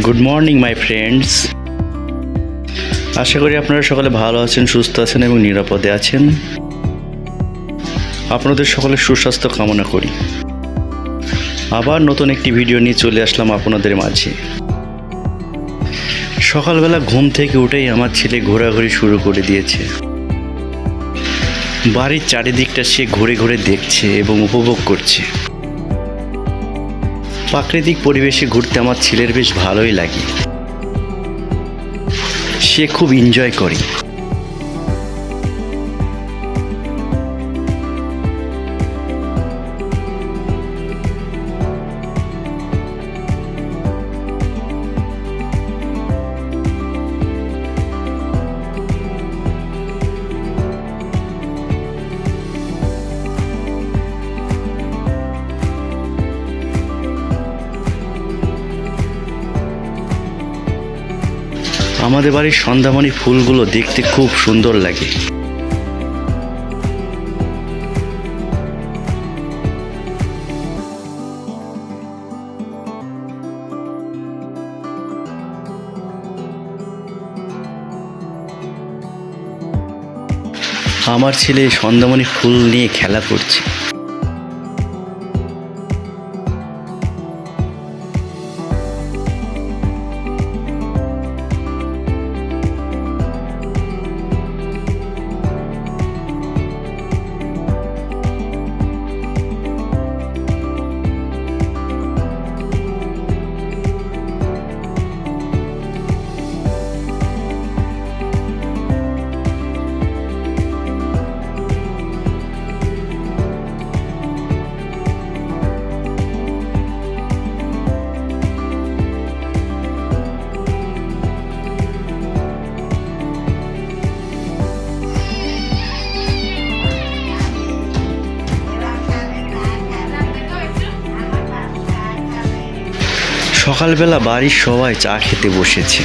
Good morning my friends. আশা করি আপনারা সকলে ভালো আছেন, সুস্থ আছেন এবং নিরাপদে আছেন। আপনাদের সকলের সুস্বাস্থ্য কামনা করি। আবার নতুন একটি ভিডিও নিয়ে চলে আসলাম আপনাদের মাঝে। সকালবেলা ঘুম থেকে উঠেই আমার ছেলে ঘোরাঘুরি শুরু করে দিয়েছে। বাড়ির চারিদিকটা সে ঘুরে ঘুরে দেখছে এবং উপভোগ করছে। প্রাকৃতিক পরিবেশে ঘুরতে আমার ছেলের বেশ ভালোই লাগে, সে খুব এনজয় করে। আমাদের বাড়ির সন্ধ্যামণি ফুলগুলো দেখতে খুব সুন্দর লাগে। আমার ছেলে সন্ধ্যামণি ফুল নিয়ে খেলা করছে। সকালবেলা বাড়ির সবাই চা খেতে বসেছে।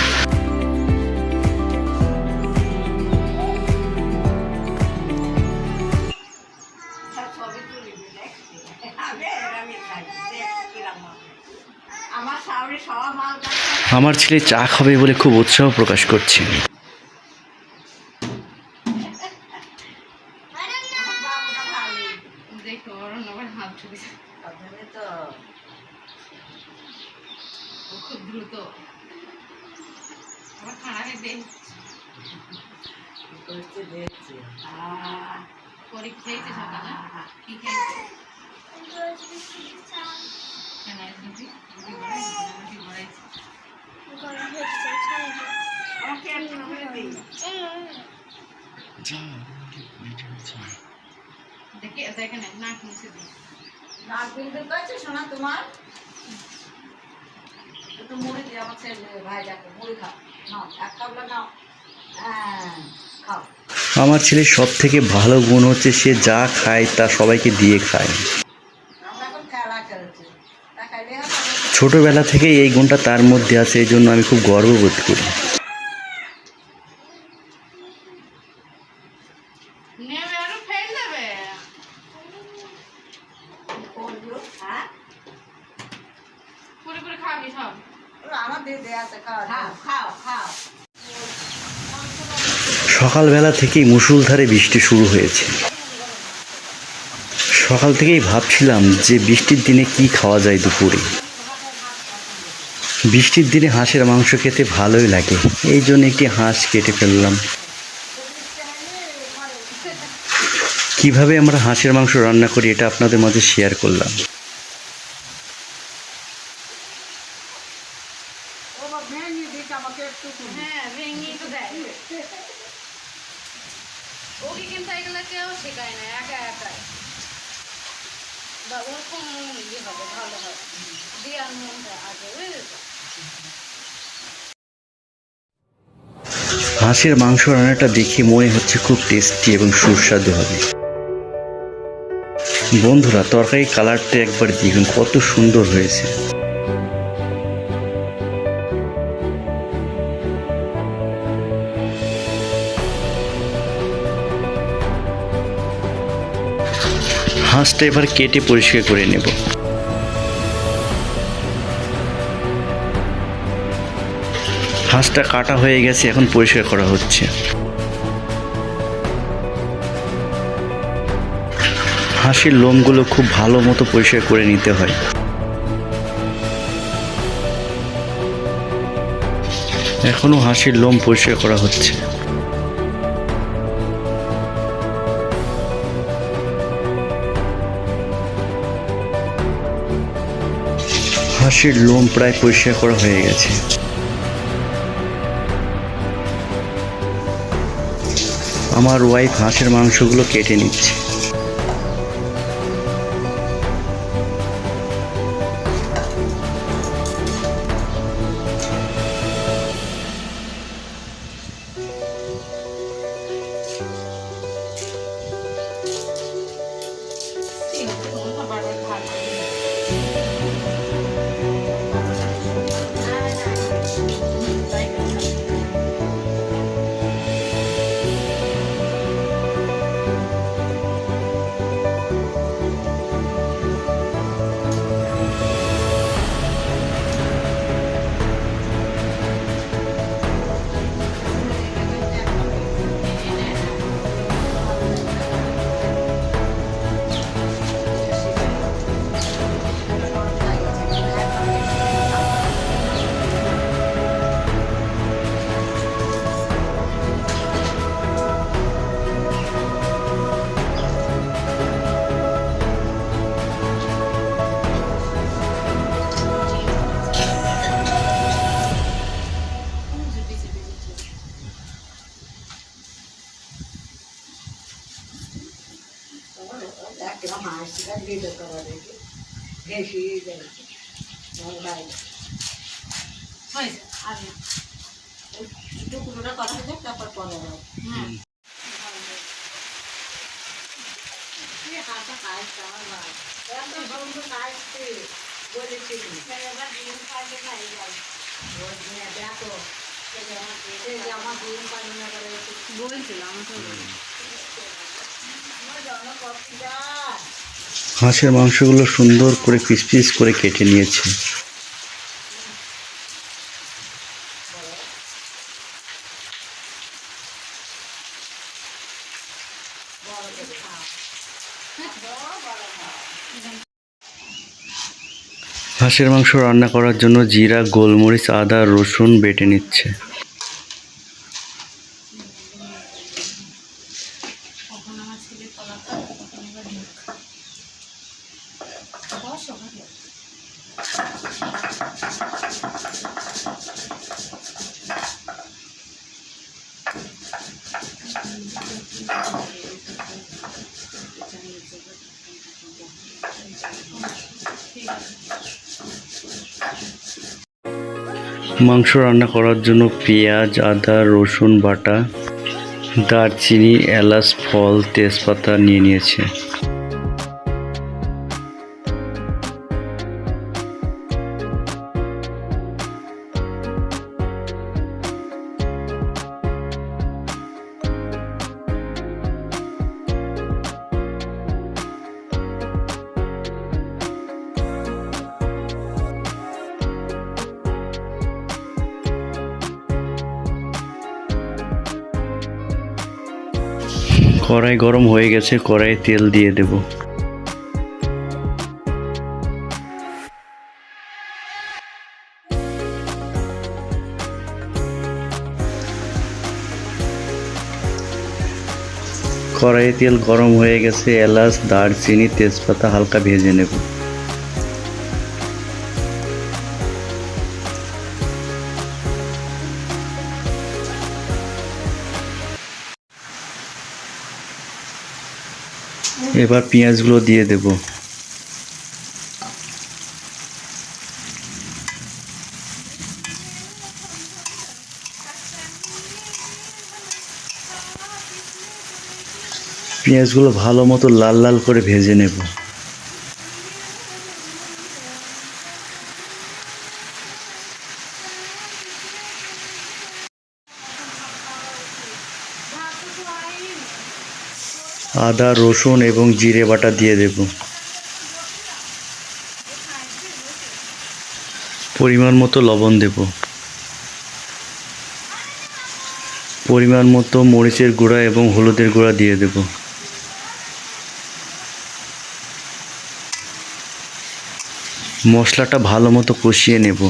আমার ছেলে চা খাবে বলে খুব উৎসাহ প্রকাশ করছে। খুব দ্রুত আমার খানাকে দেখছি খেয়েছে সকালে কি খেয়েছে দেখে নাক মুছে দিই নাক বিন্দু করছে শোনা তোমার একটু মুড়ি দিয়ে আমার ছেলে ভাই যাকে মুড়ি খাও নাও এক কাপলা নাও খাও। আমার ছেলের সব থেকে ভালো গুণ হচ্ছে সে যা খায় তা সবাইকে দিয়ে খায়। ছোটবেলা থেকে এই গুণটা তার মধ্যে আছে, এই জন্য আমি খুব গর্ববোধ করি। সকালবেলা থেকেই মুষলধারে বৃষ্টি শুরু হয়েছে। সকাল থেকেই ভাবছিলাম যে বৃষ্টির দিনে কি খাওয়া যায় দুপুরে। বৃষ্টির দিনে হাঁসের মাংস খেতে ভালোই লাগে, এই জন্য একটি হাঁস কেটে ফেললাম। কিভাবে আমরা হাঁসের মাংস রান্না করি এটা আপনাদের মাঝে শেয়ার করলাম। হাঁসের মাংস রান্নাটা দেখে মনে হচ্ছে খুব টেস্টি এবং সুস্বাদু হবে। বন্ধুরা, তরকারি কালারটা একবার দেখুন কত সুন্দর হয়েছে। হাঁসটা এবার কেটে পরিষ্কার করে নেব। হাঁসটা কাটা হয়ে গেছে, এখন পরিষ্কার করা হচ্ছে। হাঁসের লোমগুলো খুব ভালো মতো পরিষ্কার করে নিতে হয়। এখনো হাঁসের লোম পরিষ্কার করা হচ্ছে। হাঁসের লোম প্রায় পরিষ্কার করা হয়ে গেছে। আমার ওয়াইফ হাঁসের মাংসগুলো কেটে নিচ্ছে। টুকরোটা করা হয়ে যাক, তারপর পরে হাতটা কাটছে আমার মা, কাটছে বলেছি এবার ডিম পাল্টে খাই যাই দেখো আমার ডিম পাল্টে না করে বলছিল আমাকে হাঁসের মাংসগুলো সুন্দর করে পিস পিস করে কেটে নিয়েছে। হাঁসের মাংস রান্না করার জন্য জিরা, গোলমরিচ, আদা, রসুন বেটে নিচ্ছে। মাংস রান্না করার জন্য পেঁয়াজ, আদা, রসুন বাটা, দারচিনি, এলাচ, ফল, তেজপাতা নিয়ে নিয়েছে। কড়াই গরম হয়ে গেছে, কড়াইয়ে তেল দিয়ে দেব। কড়াইয়ে তেল গরম হয়ে গেছে, এলাচ, দারচিনি, তেজপাতা হালকা ভেজে নেব। এবার পেঁয়াজগুলো দিয়ে দেব। পেঁয়াজগুলো ভালো মতো লাল লাল করে ভেজে নেব। আদা, রসুন এবং জিরে বাটা দিয়ে দেব। পরিমাণ মতো লবণ দেব। পরিমাণ মতো মরিচের গুঁড়া এবং হলুদের গুঁড়া দিয়ে দেব। মশলাটা ভালো মতো কষিয়ে নেব।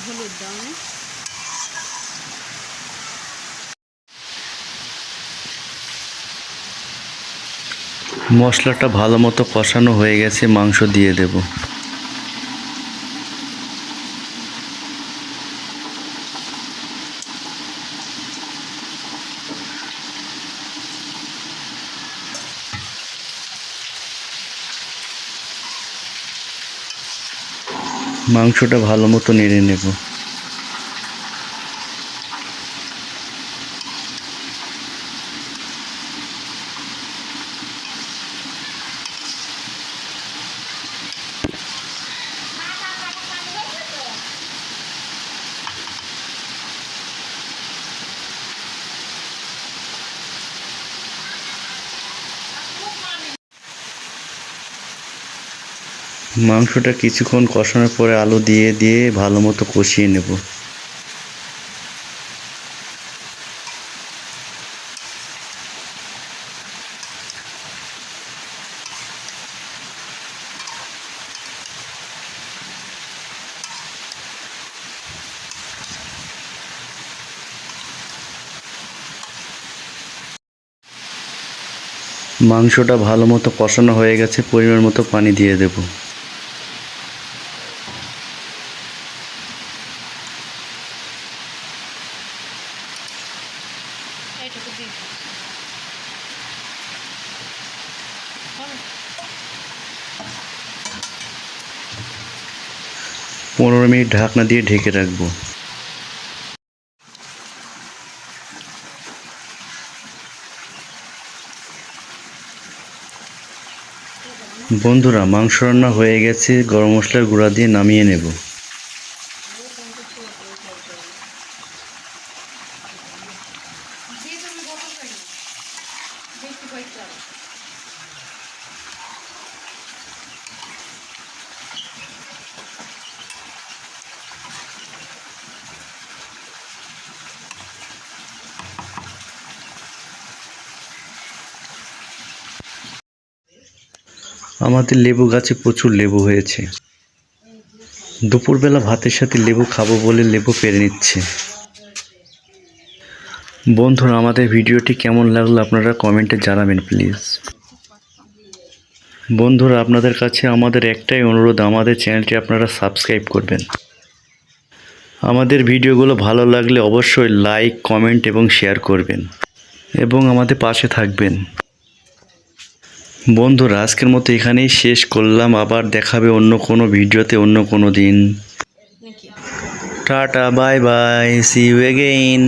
হলুদ দাও না। মশলাটা ভালো মতো কষানো হয়ে গেছে, মাংস দিয়ে দেব। মাংসটা ভালো মতো নেড়ে নেব। মাংসটা কিছুক্ষণ কষানোর পরে আলু দিয়ে ভালো মতো কষিয়ে নেব। মাংসটা ভালো মতো কষানো হয়ে গেছে, পরিমাণ মতো পানি দিয়ে দেব। এইটুকু দিই। 15 মিনিট ঢাকনা দিয়ে ঢেকে রাখবো। বন্ধুরা, মাংস রান্না হয়ে গেছে, গরম মশলার গুঁড়া দিয়ে নামিয়ে নেব। আমাদের লেবু গাছে প্রচুর লেবু হয়েছে। দুপুরবেলা ভাতের সাথে লেবু খাবো বলে লেবু পেড়ে নিচ্ছে। বন্ধুরা, আমাদের ভিডিওটি কেমন লাগলো আপনারা কমেন্টে জানাবেন প্লিজ। বন্ধুরা, আপনাদের কাছে আমাদের একটাই অনুরোধ, আমাদের চ্যানেলটি আপনারা সাবস্ক্রাইব করবেন। আমাদের ভিডিওগুলো ভালো লাগলে অবশ্যই লাইক, কমেন্ট এবং শেয়ার করবেন এবং আমাদের পাশে থাকবেন। বন্ধুরা, আজকের মতো এখানেই শেষ করলাম। আবার দেখাবে অন্য কোনো ভিডিওতে অন্য কোনো দিন। Tata, bye bye, see you again.